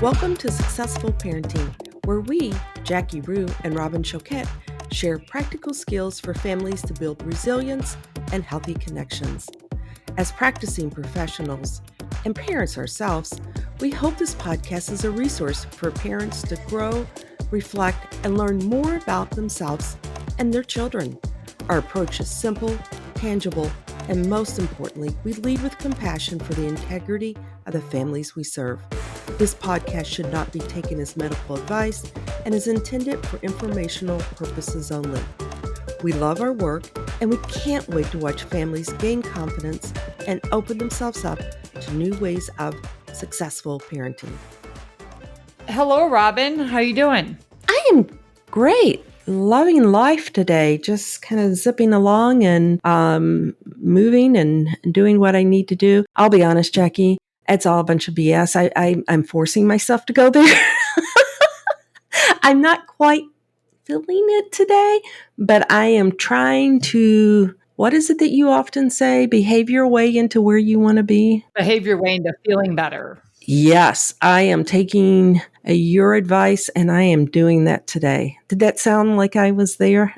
Welcome to Successful Parenting, where we, Jackie Rue and Robin Choquette, share practical skills for families to build resilience and healthy connections. As practicing professionals and parents ourselves, we hope this podcast is a resource for parents to grow, reflect, and learn more about themselves and their children. Our approach is simple, tangible, and most importantly, we lead with compassion for the integrity of the families we serve. This podcast should not be taken as medical advice and is intended for informational purposes only. We love our work, and we can't wait to watch families gain confidence and open themselves up to new ways of successful parenting. Hello, Robin. How you doing? I am great. Loving life today, just kind of zipping along and moving and doing what I need to do. I'll be honest, Jackie, it's all a bunch of BS. I'm forcing myself to go there. I'm not quite feeling it today, but I am trying to, what is it that you often say? Behave your way into where you want to be? Behave your way into feeling better. Yes, I am taking your advice and I am doing that today. Did that sound like I was there?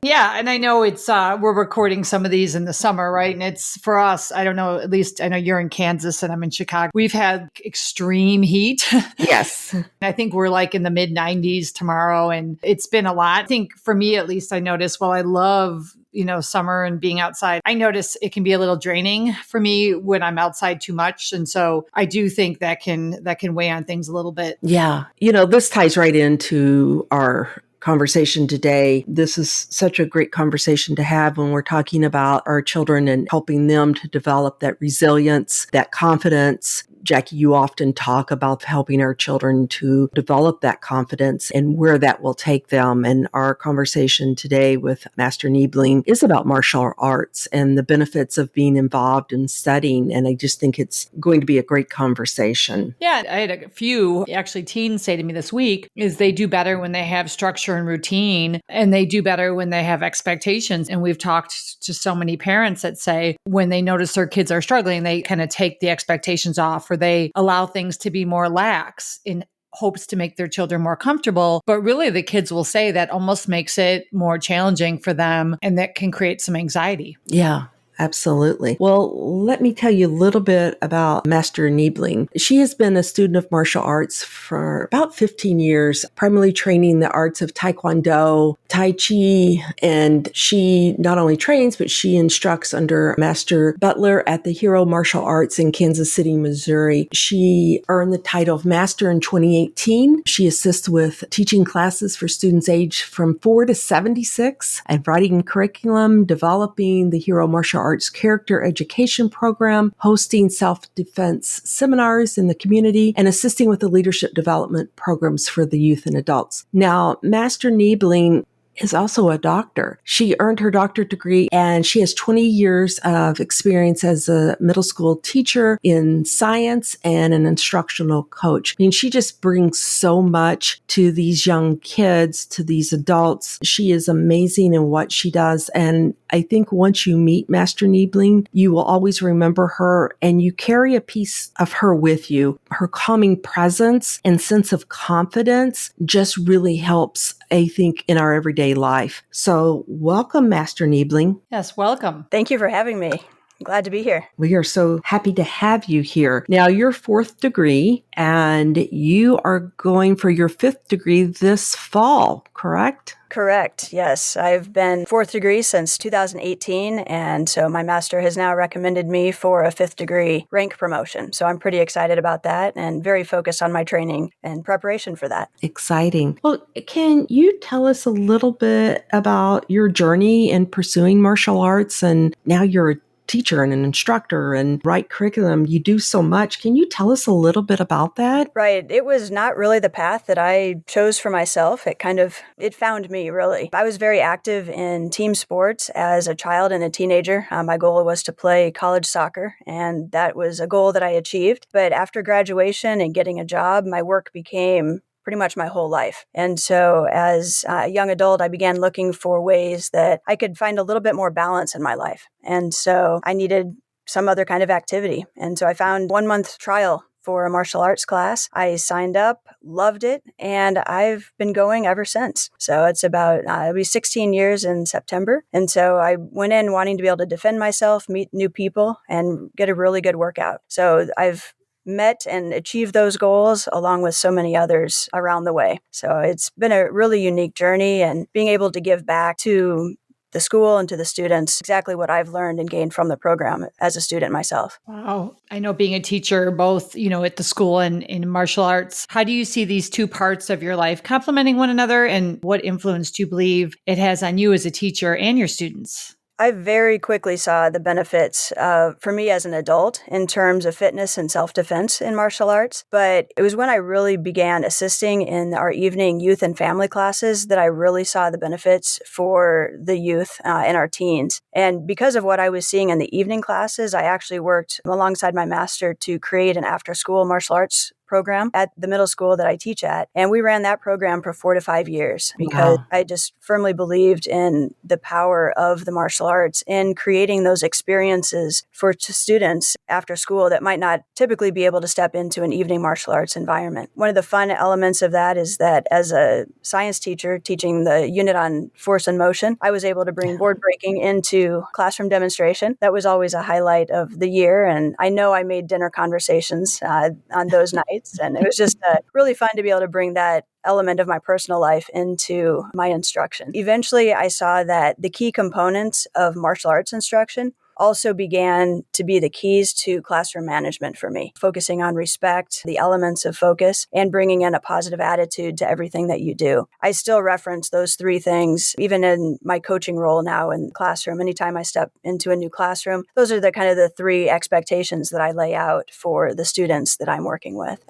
Yeah. And I know it's, we're recording some of these in the summer, right? And it's for us, I don't know, at least I know you're in Kansas and I'm in Chicago. We've had extreme heat. Yes. I think we're like in the mid 90s tomorrow and it's been a lot. I think for me, at least I noticed, while I love summer and being outside, I notice it can be a little draining for me when I'm outside too much. And so I do think that can weigh on things a little bit. Yeah. This ties right into our conversation today. This is such a great conversation to have when we're talking about our children and helping them to develop that resilience, that confidence. Jackie, you often talk about helping our children to develop that confidence and where that will take them. And our conversation today with Master Neibling is about martial arts and the benefits of being involved in studying. And I just think it's going to be a great conversation. Yeah, I had a few actually teens say to me this week is they do better when they have structure and routine, and they do better when they have expectations. And we've talked to so many parents that say when they notice their kids are struggling, they kind of take the expectations off, or they allow things to be more lax in hopes to make their children more comfortable. But really, the kids will say that almost makes it more challenging for them, and that can create some anxiety. Yeah. Absolutely. Well, let me tell you a little bit about Master Neibling. She has been a student of martial arts for about 15 years, primarily training the arts of Tai Kwon Do, Tai Chi, and she not only trains, but she instructs under Master Butler at the Hero Martial Arts in Kansas City, Missouri. She earned the title of Master in 2018. She assists with teaching classes for students aged from 4 to 76 and writing curriculum, developing the Hero Martial Arts character education program, hosting self-defense seminars in the community, and assisting with the leadership development programs for the youth and adults. Now, Master Neibling is also a doctor. She earned her doctorate degree and she has 20 years of experience as a middle school teacher in science and an instructional coach. I mean, she just brings so much to these young kids, to these adults. She is amazing in what she does. And I think once you meet Master Neibling, you will always remember her and you carry a piece of her with you. Her calming presence and sense of confidence just really helps, I think, in our everyday life. So welcome, Master Neibling. Yes, welcome. Thank you for having me. I'm glad to be here. We are so happy to have you here. Now, you're fourth degree, and you are going for your fifth degree this fall, correct? Correct. Yes. I've been fourth degree since 2018. And so my master has now recommended me for a fifth degree rank promotion. So I'm pretty excited about that and very focused on my training and preparation for that. Exciting. Well, can you tell us a little bit about your journey in pursuing martial arts? And now you're a teacher and an instructor and write curriculum. You do so much. Can you tell us a little bit about that? Right. It was not really the path that I chose for myself. It found me, really. I was very active in team sports as a child and a teenager. My goal was to play college soccer, and that was a goal that I achieved. But after graduation and getting a job, my work became pretty much my whole life. And so as a young adult, I began looking for ways that I could find a little bit more balance in my life. And so I needed some other kind of activity. And so I found 1 month trial for a martial arts class. I signed up, loved it, and I've been going ever since. So it's about, it'll be 16 years in September. And so I went in wanting to be able to defend myself, meet new people, and get a really good workout. So I've met and achieved those goals along with so many others around the way. So it's been a really unique journey, and being able to give back to the school and to the students exactly what I've learned and gained from the program as a student myself. Wow. I know being a teacher, both, at the school and in martial arts, how do you see these two parts of your life complementing one another, and what influence do you believe it has on you as a teacher and your students? I very quickly saw the benefits for me as an adult in terms of fitness and self-defense in martial arts. But it was when I really began assisting in our evening youth and family classes that I really saw the benefits for the youth and our teens. And because of what I was seeing in the evening classes, I actually worked alongside my master to create an after-school martial arts program at the middle school that I teach at. And we ran that program for 4 to 5 years because I just firmly believed in the power of the martial arts in creating those experiences for students after school that might not typically be able to step into an evening martial arts environment. One of the fun elements of that is that as a science teacher teaching the unit on force and motion, I was able to bring board breaking into classroom demonstration. That was always a highlight of the year. And I know I made dinner conversations on those nights. And it was just really fun to be able to bring that element of my personal life into my instruction. Eventually, I saw that the key components of martial arts instruction also began to be the keys to classroom management for me, focusing on respect, the elements of focus, and bringing in a positive attitude to everything that you do. I still reference those three things, even in my coaching role now in the classroom. Anytime I step into a new classroom, those are the kind of the three expectations that I lay out for the students that I'm working with.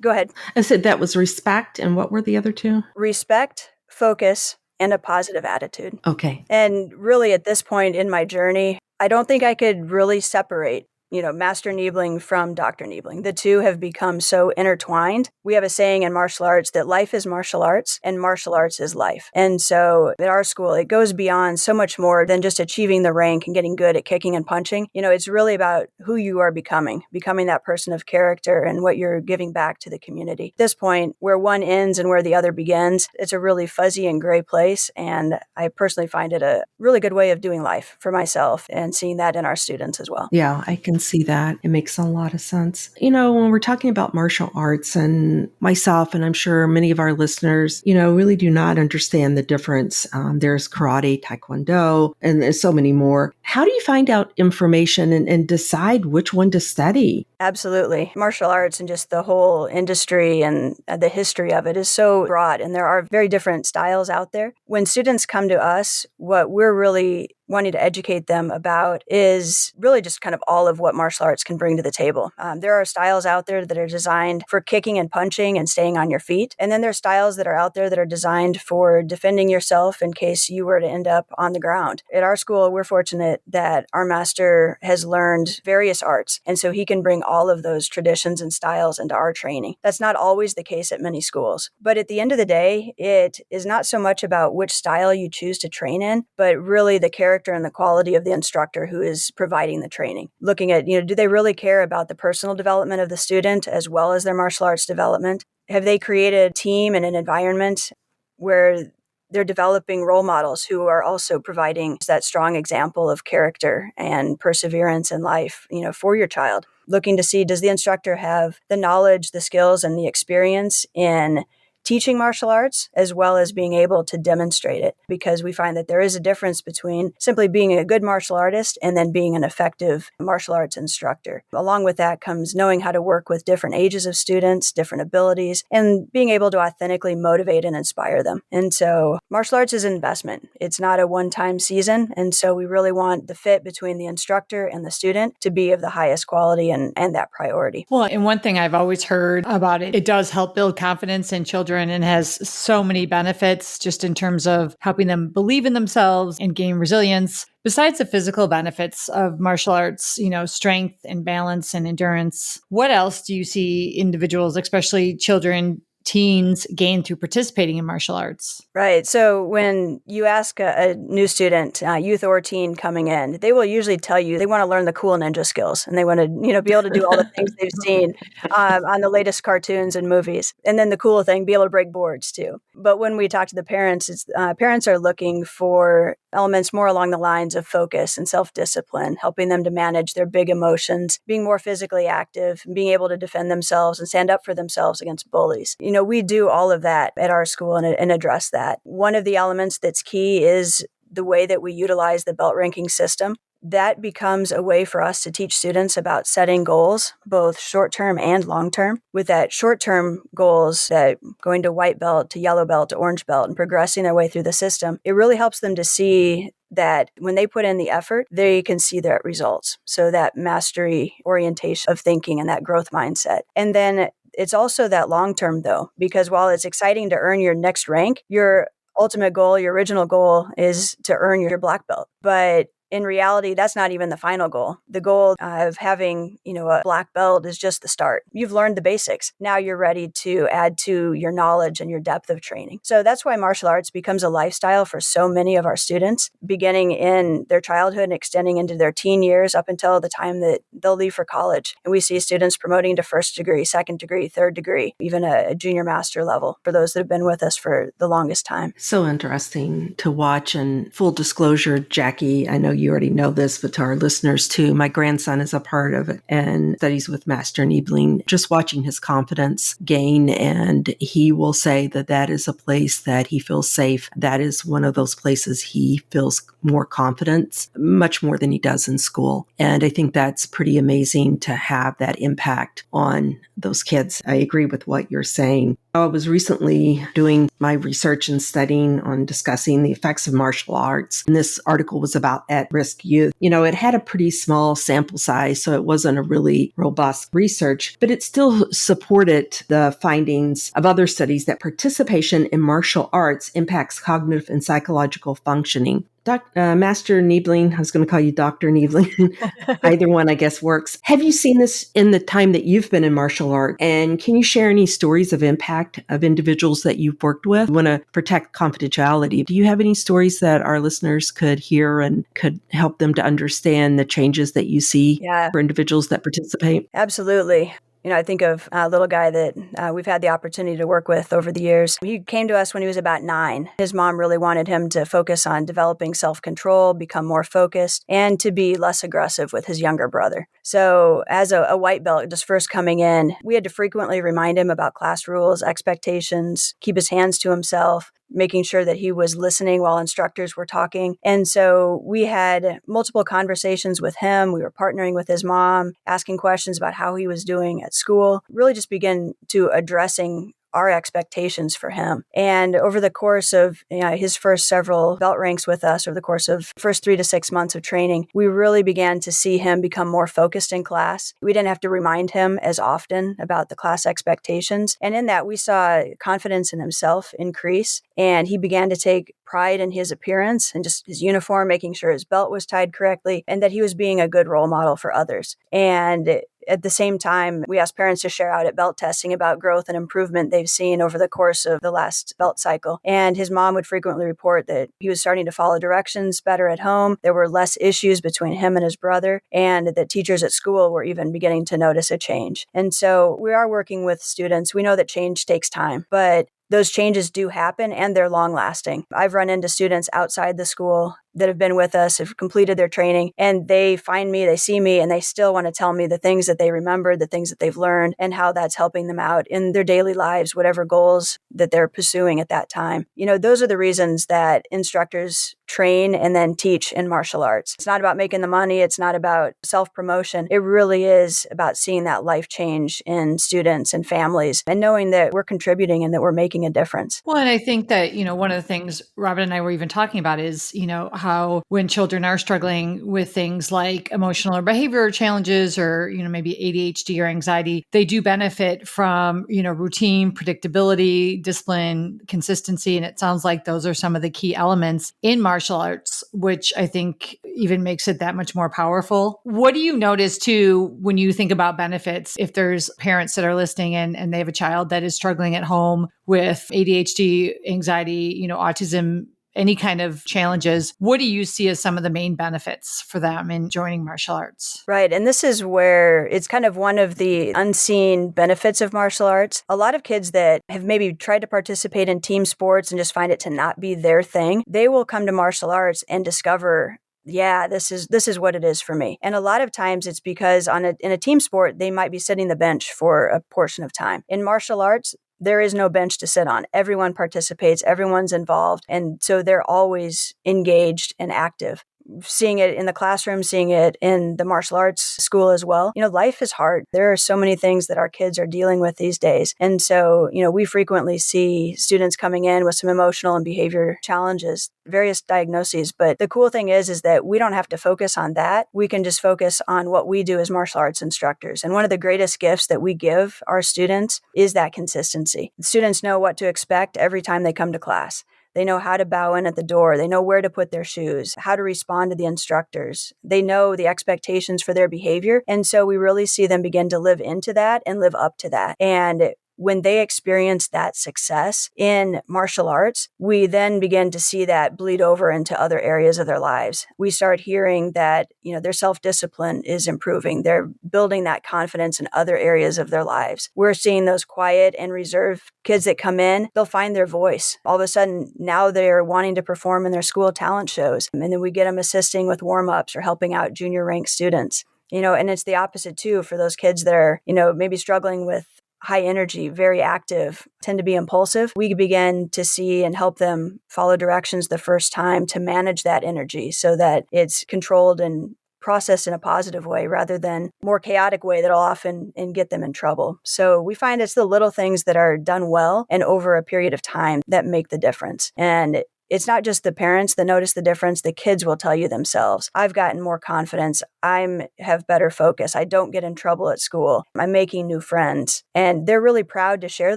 Go ahead. I said that was respect, and what were the other two? Respect, focus, and a positive attitude. Okay. And really at this point in my journey, I don't think I could really separate, Master Neibling from Dr. Neibling. The two have become so intertwined. We have a saying in martial arts that life is martial arts and martial arts is life. And so at our school, it goes beyond so much more than just achieving the rank and getting good at kicking and punching. It's really about who you are becoming that person of character and what you're giving back to the community. At this point, where one ends and where the other begins, it's a really fuzzy and gray place. And I personally find it a really good way of doing life for myself and seeing that in our students as well. Yeah, I can see that. It makes a lot of sense. When we're talking about martial arts, and myself, and I'm sure many of our listeners, really do not understand the difference. There's karate, Tai Kwon Do, and there's so many more. How do you find out information and decide which one to study? Absolutely. Martial arts and just the whole industry and the history of it is so broad, and there are very different styles out there. When students come to us, what we're really wanting to educate them about is really just kind of all of what martial arts can bring to the table. There are styles out there that are designed for kicking and punching and staying on your feet. And then there's styles that are out there that are designed for defending yourself in case you were to end up on the ground. At our school, we're fortunate that our master has learned various arts. And so he can bring all of those traditions and styles into our training. That's not always the case at many schools. But at the end of the day, it is not so much about which style you choose to train in, but really the character and the quality of the instructor who is providing the training. Looking at, do they really care about the personal development of the student as well as their martial arts development? Have they created a team and an environment where they're developing role models who are also providing that strong example of character and perseverance in life, for your child? Looking to see, does the instructor have the knowledge, the skills, and the experience in teaching martial arts as well as being able to demonstrate it? Because we find that there is a difference between simply being a good martial artist and then being an effective martial arts instructor. Along with that comes knowing how to work with different ages of students, different abilities, and being able to authentically motivate and inspire them. And so martial arts is an investment. It's not a one-time season. And so we really want the fit between the instructor and the student to be of the highest quality and that priority. Well, and one thing I've always heard about it, it does help build confidence in children and has so many benefits just in terms of helping them believe in themselves and gain resilience. Besides the physical benefits of martial arts, strength and balance and endurance, what else do you see individuals, especially children, teens gain through participating in martial arts? Right. So when you ask a new student, youth or teen coming in, they will usually tell you they want to learn the cool ninja skills and they want to, be able to do all the things they've seen on the latest cartoons and movies. And then the cool thing, be able to break boards too. But when we talk to the parents, parents are looking for elements more along the lines of focus and self-discipline, helping them to manage their big emotions, being more physically active, being able to defend themselves and stand up for themselves against bullies. We do all of that at our school and address that. One of the elements that's key is the way that we utilize the belt ranking system. That becomes a way for us to teach students about setting goals, both short-term and long-term. With that short-term goals, that going to white belt, to yellow belt, to orange belt, and progressing their way through the system, it really helps them to see that when they put in the effort, they can see their results. So that mastery orientation of thinking and that growth mindset. And then it's also that long-term though, because while it's exciting to earn your next rank, your ultimate goal, your original goal is to earn your black belt. But in reality, that's not even the final goal. The goal of having, a black belt is just the start. You've learned the basics. Now you're ready to add to your knowledge and your depth of training. So that's why martial arts becomes a lifestyle for so many of our students, beginning in their childhood and extending into their teen years up until the time that they'll leave for college. And we see students promoting to first degree, second degree, third degree, even a junior master level for those that have been with us for the longest time. So interesting to watch. And full disclosure, Jackie, I know you already know this, but to our listeners too, my grandson is a part of it and studies with Master Neibling. Just watching his confidence gain, and he will say that that is a place that he feels safe. That is one of those places he feels more confidence, much more than he does in school. And I think that's pretty amazing to have that impact on those kids. I agree with what you're saying. I was recently doing my research and studying on discussing the effects of martial arts. And this article was about at-risk youth. It had a pretty small sample size, so it wasn't a really robust research, but it still supported the findings of other studies that participation in martial arts impacts cognitive and psychological functioning. Master Neibling, I was going to call you Dr. Neibling. Either one, I guess, works. Have you seen this in the time that you've been in martial art? And can you share any stories of impact of individuals that you've worked with? You want to protect confidentiality. Do you have any stories that our listeners could hear and could help them to understand the changes that you see for individuals that participate? Absolutely. I think of a little guy that we've had the opportunity to work with over the years. He came to us when he was about 9. His mom really wanted him to focus on developing self-control, become more focused, and to be less aggressive with his younger brother. So as a white belt just first coming in, we had to frequently remind him about class rules, expectations, keep his hands to himself, making sure that he was listening while instructors were talking. And so we had multiple conversations with him. We were partnering with his mom, asking questions about how he was doing at school, really just begin to addressing our expectations for him. And over the course of his first several belt ranks with us, over the course of first 3 to 6 months of training, we really began to see him become more focused in class. We didn't have to remind him as often about the class expectations. And in that, we saw confidence in himself increase. And he began to take pride in his appearance and just his uniform, making sure his belt was tied correctly, and that he was being a good role model for others. And at the same time, we asked parents to share out at belt testing about growth and improvement they've seen over the course of the last belt cycle. And his mom would frequently report that he was starting to follow directions better at home. There were less issues between him and his brother, and that teachers at school were even beginning to notice a change. And so we are working with students. We know that change takes time, but those changes do happen and they're long lasting. I've run into students outside the school that have been with us, have completed their training, and they find me, they see me, and they still want to tell me the things that they remembered, the things that they've learned, and how that's helping them out in their daily lives, whatever goals that they're pursuing at that time. Those are the reasons that instructors train and then teach in martial arts. It's not about making the money. It's not about self-promotion. It really is about seeing that life change in students and families and knowing that we're contributing and that we're making a difference. Well, and I think that, one of the things Robin and I were even talking about is, how when children are struggling with things like emotional or behavioral challenges or, maybe ADHD or anxiety, they do benefit from, routine, predictability, discipline, consistency. And it sounds like those are some of the key elements in martial arts, which I think even makes it that much more powerful. What do you notice too when you think about benefits? If there's parents that are listening and they have a child that is struggling at home with ADHD, anxiety, autism, any kind of challenges, what do you see as some of the main benefits for them in joining martial arts? Right. And this is where it's kind of one of the unseen benefits of martial arts. A lot of kids that have maybe tried to participate in team sports and just find it to not be their thing, they will come to martial arts and discover, yeah, this is what it is for me. And a lot of times it's because in a team sport, they might be sitting the bench for a portion of time. In martial arts, there is no bench to sit on. Everyone participates, everyone's involved. And so they're always engaged and active. Seeing it in the classroom, seeing it in the martial arts school as well. Life is hard. There are so many things that our kids are dealing with these days. And so, we frequently see students coming in with some emotional and behavior challenges, various diagnoses. But the cool thing is that we don't have to focus on that. We can just focus on what we do as martial arts instructors. And one of the greatest gifts that we give our students is that consistency. Students know what to expect every time they come to class. They know how to bow in at the door. They know where to put their shoes, how to respond to the instructors. They know the expectations for their behavior. And so we really see them begin to live into that and live up to that. And when they experience that success in martial arts, we then begin to see that bleed over into other areas of their lives. We start hearing that, their self-discipline is improving. They're building that confidence in other areas of their lives. We're seeing those quiet and reserved kids that come in, they'll find their voice. All of a sudden, now they're wanting to perform in their school talent shows. And then we get them assisting with warm-ups or helping out junior rank students. And it's the opposite too for those kids that are, maybe struggling with high energy, very active, tend to be impulsive. We begin to see and help them follow directions the first time to manage that energy so that it's controlled and processed in a positive way rather than more chaotic way that'll often get them in trouble. So we find it's the little things that are done well and over a period of time that make the difference. And it's not just the parents that notice the difference. The kids will tell you themselves. I've gotten more confidence. I have better focus. I don't get in trouble at school. I'm making new friends. And they're really proud to share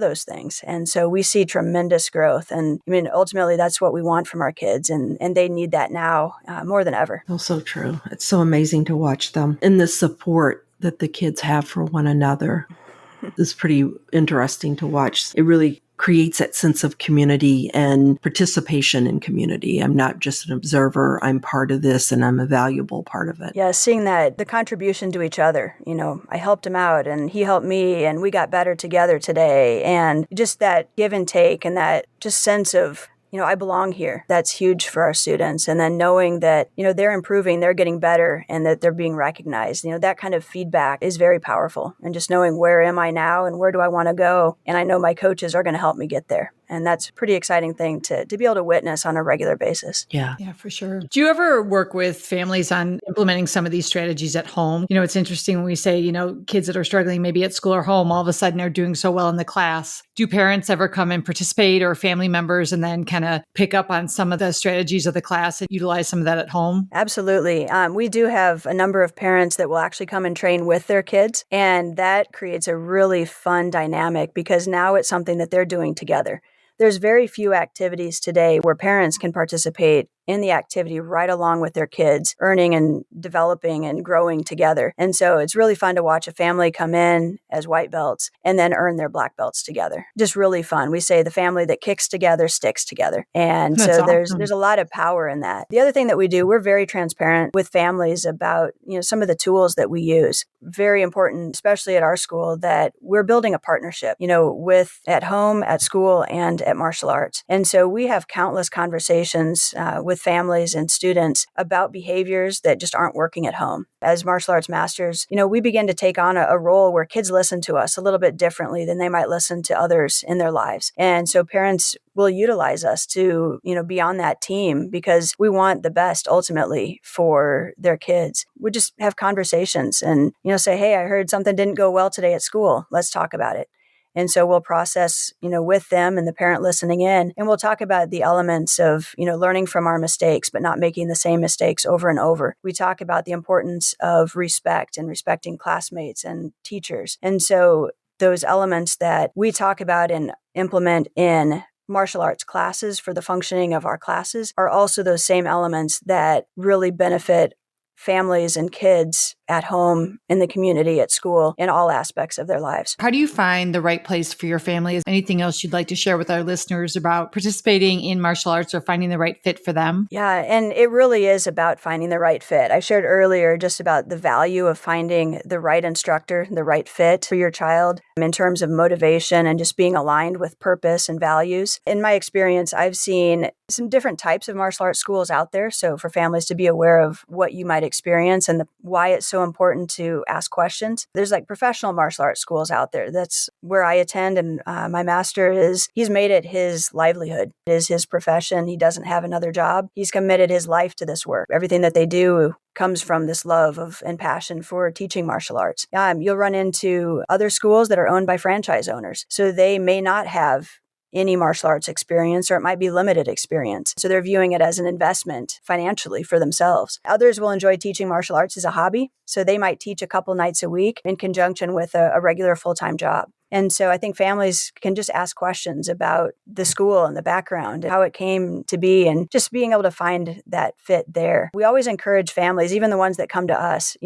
those things. And so we see tremendous growth. And ultimately, that's what we want from our kids. And they need that now more than ever. Oh, so true. It's so amazing to watch them and the support that the kids have for one another. It's pretty interesting to watch. It really creates that sense of community and participation in community. I'm not just an observer. I'm part of this and I'm a valuable part of it. Yeah, seeing that, the contribution to each other. I helped him out and he helped me and we got better together today. And just that give and take and that just sense of, I belong here. That's huge for our students. And then knowing that, they're improving, they're getting better, and that they're being recognized, that kind of feedback is very powerful. And just knowing where am I now and where do I want to go? And I know my coaches are going to help me get there. And that's a pretty exciting thing to be able to witness on a regular basis. Yeah. Yeah, for sure. Do you ever work with families on implementing some of these strategies at home? It's interesting when we say, kids that are struggling maybe at school or home, all of a sudden are doing so well in the class. Do parents ever come and participate or family members and then kind of pick up on some of the strategies of the class and utilize some of that at home? Absolutely. We do have a number of parents that will actually come and train with their kids. And that creates a really fun dynamic because now it's something that they're doing together. There's very few activities today where parents can participate in the activity right along with their kids, earning and developing and growing together. And so it's really fun to watch a family come in as white belts and then earn their black belts together. Just really fun. We say the family that kicks together sticks together. And That's so awesome. there's a lot of power in that. The other thing that we do, we're very transparent with families about, some of the tools that we use. Very important, especially at our school, that we're building a partnership, with at home, at school, and at martial arts. And so we have countless conversations with families and students about behaviors that just aren't working at home. As martial arts masters, we begin to take on a role where kids listen to us a little bit differently than they might listen to others in their lives. And so parents will utilize us to, be on that team because we want the best ultimately for their kids. We just have conversations and, say, hey, I heard something didn't go well today at school. Let's talk about it. And so we'll process, with them and the parent listening in, and we'll talk about the elements of, learning from our mistakes, but not making the same mistakes over and over. We talk about the importance of respect and respecting classmates and teachers. And so those elements that we talk about and implement in martial arts classes for the functioning of our classes are also those same elements that really benefit families and kids at home, in the community, at school, in all aspects of their lives. How do you find the right place for your family? Is anything else you'd like to share with our listeners about participating in martial arts or finding the right fit for them? Yeah, and it really is about finding the right fit. I shared earlier just about the value of finding the right instructor, the right fit for your child in terms of motivation and just being aligned with purpose and values. In my experience, I've seen some different types of martial arts schools out there. So for families to be aware of what you might experience and why it's so important to ask questions. There's like professional martial arts schools out there. That's where I attend. And my master he's made it his livelihood. It is his profession. He doesn't have another job. He's committed his life to this work. Everything that they do comes from this love of and passion for teaching martial arts. You'll run into other schools that are owned by franchise owners. So they may not have any martial arts experience, or it might be limited experience. So they're viewing it as an investment financially for themselves. Others will enjoy teaching martial arts as a hobby. So they might teach a couple nights a week in conjunction with a regular full-time job. And so I think families can just ask questions about the school and the background, how it came to be, and just being able to find that fit there. We always encourage families, even the ones that come to us,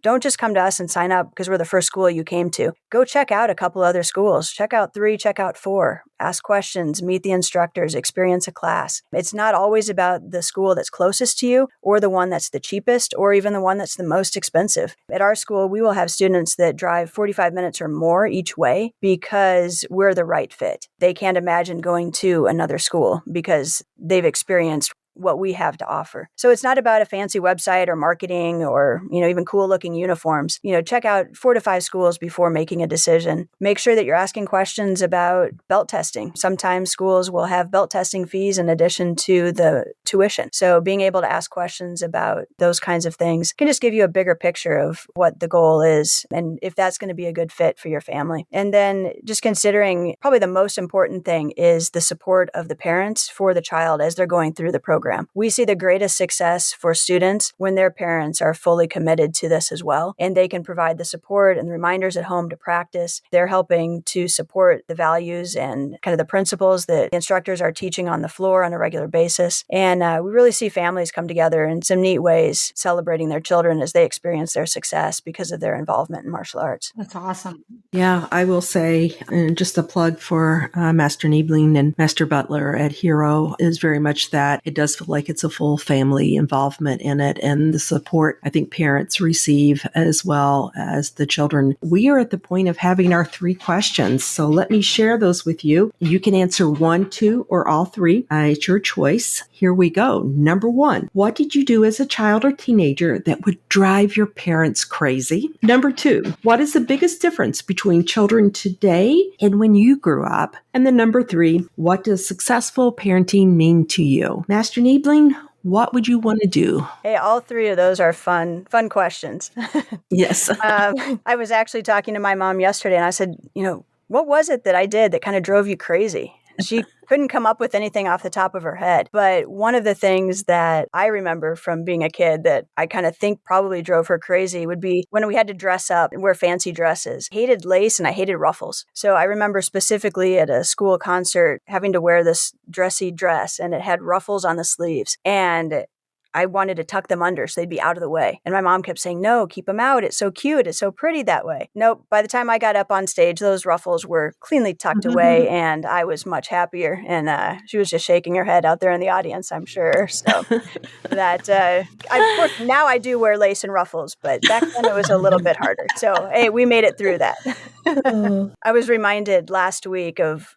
don't just come to us and sign up because we're the first school you came to. Go check out a couple other schools. Check out 3, check out 4. Ask questions, meet the instructors, experience a class. It's not always about the school that's closest to you or the one that's the cheapest or even the one that's the most expensive. At our school, we will have students that drive 45 minutes or more each way because we're the right fit. They can't imagine going to another school because they've experienced what we have to offer. So it's not about a fancy website or marketing or, even cool looking uniforms. Check out 4 to 5 schools before making a decision. Make sure that you're asking questions about belt testing. Sometimes schools will have belt testing fees in addition to the tuition. So being able to ask questions about those kinds of things can just give you a bigger picture of what the goal is and if that's going to be a good fit for your family. And then just considering probably the most important thing is the support of the parents for the child as they're going through the program. We see the greatest success for students when their parents are fully committed to this as well, and they can provide the support and reminders at home to practice. They're helping to support the values and kind of the principles that instructors are teaching on the floor on a regular basis. And we really see families come together in some neat ways, celebrating their children as they experience their success because of their involvement in martial arts. That's awesome. Yeah, I will say, and just a plug for Master Neibling and Master Butler at Hero is very much that. It does feel like it's a full family involvement in it, and the support I think parents receive as well as the children. We are at the point of having our 3 questions, so let me share those with you. You can answer 1, 2, or all 3. It's your choice. Here we go. Number 1, what did you do as a child or teenager that would drive your parents crazy? Number 2, what is the biggest difference between children today and when you grew up? And then number 3, what does successful parenting mean to you? Master Neibling, what would you want to do? Hey, all 3 of those are fun questions. Yes. I was actually talking to my mom yesterday and I said, what was it that I did that kind of drove you crazy? She couldn't come up with anything off the top of her head. But one of the things that I remember from being a kid that I kind of think probably drove her crazy would be when we had to dress up and wear fancy dresses. I hated lace and I hated ruffles. So I remember specifically at a school concert having to wear this dressy dress and it had ruffles on the sleeves. And I wanted to tuck them under so they'd be out of the way. And my mom kept saying, no, keep them out. It's so cute. It's so pretty that way. Nope. By the time I got up on stage, those ruffles were cleanly tucked away and I was much happier. And she was just shaking her head out there in the audience, I'm sure. So that, of course, now I do wear lace and ruffles, but back then it was a little bit harder. So, hey, we made it through that. I was reminded last week of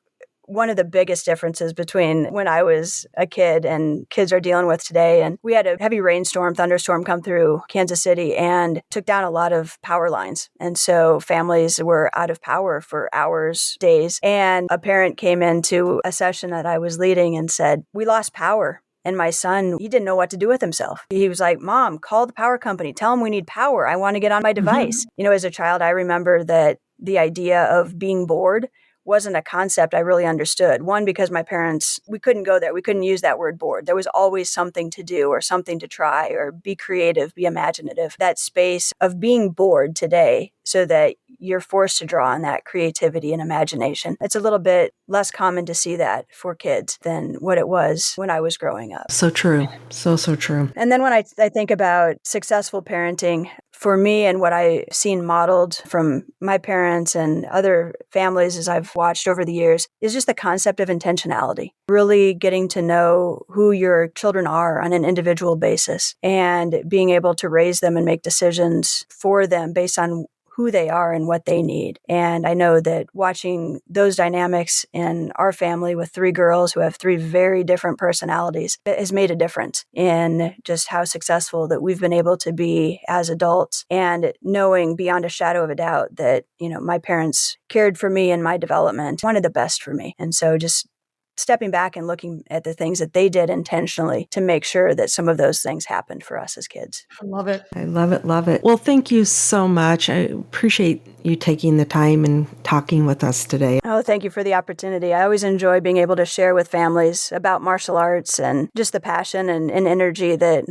one of the biggest differences between when I was a kid and kids are dealing with today. And we had a heavy thunderstorm come through Kansas City and took down a lot of power lines. And so families were out of power for hours, days. And a parent came into a session that I was leading and said, we lost power. And my son, he didn't know what to do with himself. He was like, Mom, call the power company. Tell them we need power. I want to get on my device. As a child, I remember that the idea of being bored wasn't a concept I really understood. One, because my parents, we couldn't go there. We couldn't use that word bored. There was always something to do or something to try or be creative, be imaginative. That space of being bored today so that you're forced to draw on that creativity and imagination. It's a little bit less common to see that for kids than what it was when I was growing up. So true. So true. And then when I think about successful parenting, for me and what I've seen modeled from my parents and other families as I've watched over the years is just the concept of intentionality, really getting to know who your children are on an individual basis and being able to raise them and make decisions for them based on who they are and what they need. And I know that watching those dynamics in our family with 3 girls who have 3 very different personalities, it has made a difference in just how successful that we've been able to be as adults, and knowing beyond a shadow of a doubt that, my parents cared for me in my development, wanted the best for me. And so just stepping back and looking at the things that they did intentionally to make sure that some of those things happened for us as kids. I love it. I love it. Love it. Well, thank you so much. I appreciate you taking the time and talking with us today. Oh, thank you for the opportunity. I always enjoy being able to share with families about martial arts and just the passion and energy that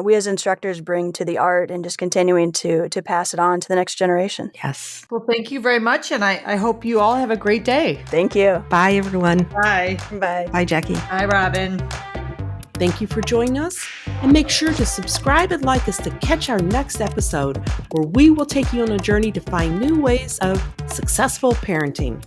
we as instructors bring to the art, and just continuing to pass it on to the next generation. Yes. Well, thank you very much. And I hope you all have a great day. Thank you. Bye, everyone. Bye. Bye. Bye, Jackie. Bye, Robin. Thank you for joining us, and make sure to subscribe and like us to catch our next episode, where we will take you on a journey to find new ways of successful parenting.